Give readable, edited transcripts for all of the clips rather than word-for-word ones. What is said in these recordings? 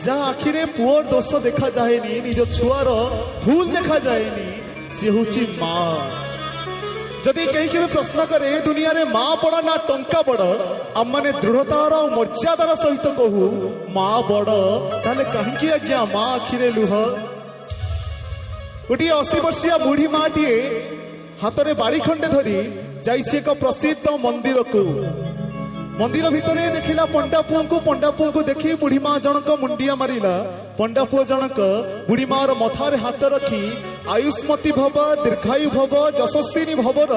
जहाँ आखिरे पुअर दोष देखा जाएनी निज छुआर भूल देखा जाएनी सी हूँ माँ। जदि कहीं के प्रश्न करे दुनिया रे माँ बड़ ना टंका बड़ आम मैंने दृढ़तार और मर्यादार सहित कहू माँ बड़ ताले कहीं आज्ञा माँ आखिरे लुह। गोटे 80 वर्षिया बुढ़ी माँ टीए हाथ में बाड़ी खंडे धरी जाइए एक प्रसिद्ध मंदिर को। मंदिर भितर देखला पंडा पुओ को देखी बुढ़ी माँ जनक मुंडिया मारिला। पंडा पुओ जनक बुढ़ी माँ मथारे हाथ रखी आयुष्मती भव दीर्घायु भव यशस्विनी भवर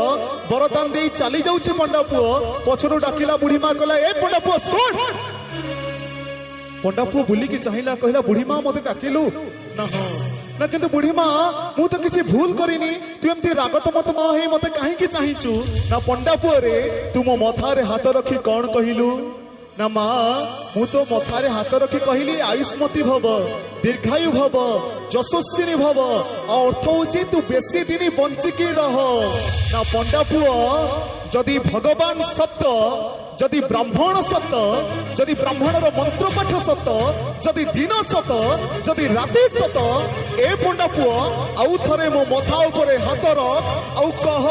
वरदान दे चली जाऊे। पंडा पुओ पछरू डाकिला बुढ़ी माँ कहला ए पंडा पुओ सुन। पंडा पुओ बुलिकी चाहिला कहला बुढ़ी माँ मते डाकिलु ना ना किंतु बुढ़ी माँ मु तो किसी भूल करिनी तू एमती रागत मत माँ है मते कहीं चाहिचु ना। पंडा पुओ रे तू मो मथारे हाथ रखी कौन कहलु ना माँ मु तो मथारे हाथ रखी कहली आयुष्मती भव दीर्घायु भव यशस्विनी भव अर्थ हूँ तू बेसी दिन बंचिकी रह ना। पंडा पुओ जदि भगवान सत्य जदि ब्राह्मण सत जदि ब्राह्मणर मंत्र पाठ सत जदि दिन सत जदि राति सत ए पंडा पुओ आउ थरे मो मथा उपरे हाथ रख आउ कह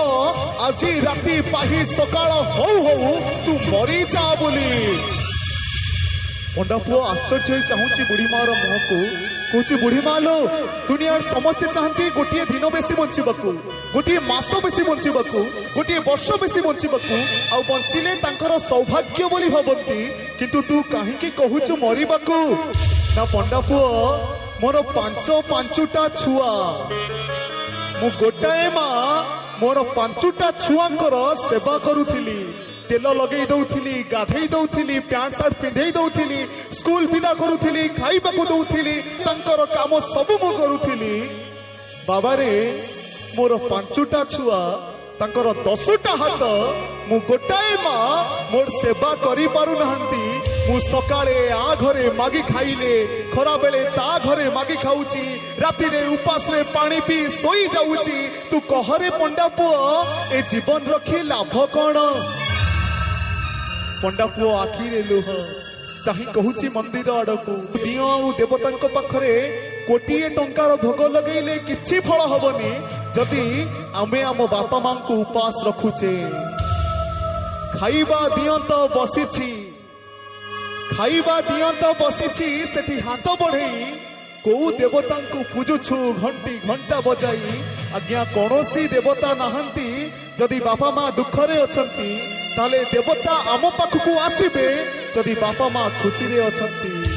आज राति पाही सकाळ हौ हौ तू मरी जा बोली। पंडा पुओ आश्चर्य चाहूची बुढ़ी मार मुह को कौची बुढ़ी माँ लो दुनिया समस्ते चाहती गोटे दिन बेसी बंचवाकू गोटे मास बेसी बंचवाकू गोटे वर्ष बेसी बंचवाकू आ बंचिले तांकर सौभाग्य बोली भावती किंतु तू कहीं कहूचु मरिबाकू ना। पंडा पुओ मोर पांचटा छुआ मु गोटाए माँ मोर 5टा छुआंकर सेवा करुथिली तेल लगे दौली गाधे दौली पैंट सार्ट पिंधे दौली स्कूल विदा करुली खाइबा को दौली तांकर काम सब मु करुली। बाबा रे मोर 5टा छुआ तांकर 10टा हाथ मु गोटाए माँ मोर सेवा करि पारु नहंती। मु सकाळे आ घरे मागी खाइले खरा बेले ता घरे मागी खाऊची राति रे उपास रे पानी पी सोई जाऊची। तू कहरे पंडा पुओ ए जीवन रखी लाभ कौन। पंडा पुओ आखिरे लुह चाही कहूची मंदिर आड़कू दियो देवता पाखरे कोटिए टंकार भोग लगेले किछि फल हबनी जदि आमे आम बापा मां को उपास रखुचे। खाइबा दियंत बसिछि खाइबा दियंत बसिछि सेठी हाथ बढ़ेई को देवता को पूजुछु घंटी घंटा बजाई आज्ञा कौनसी देवता नाहंती जदि बापा माँ दुखरे अछंती ताले देवता आम पाखकू आसीबे जदि बापा माँ खुशी रे अछंती।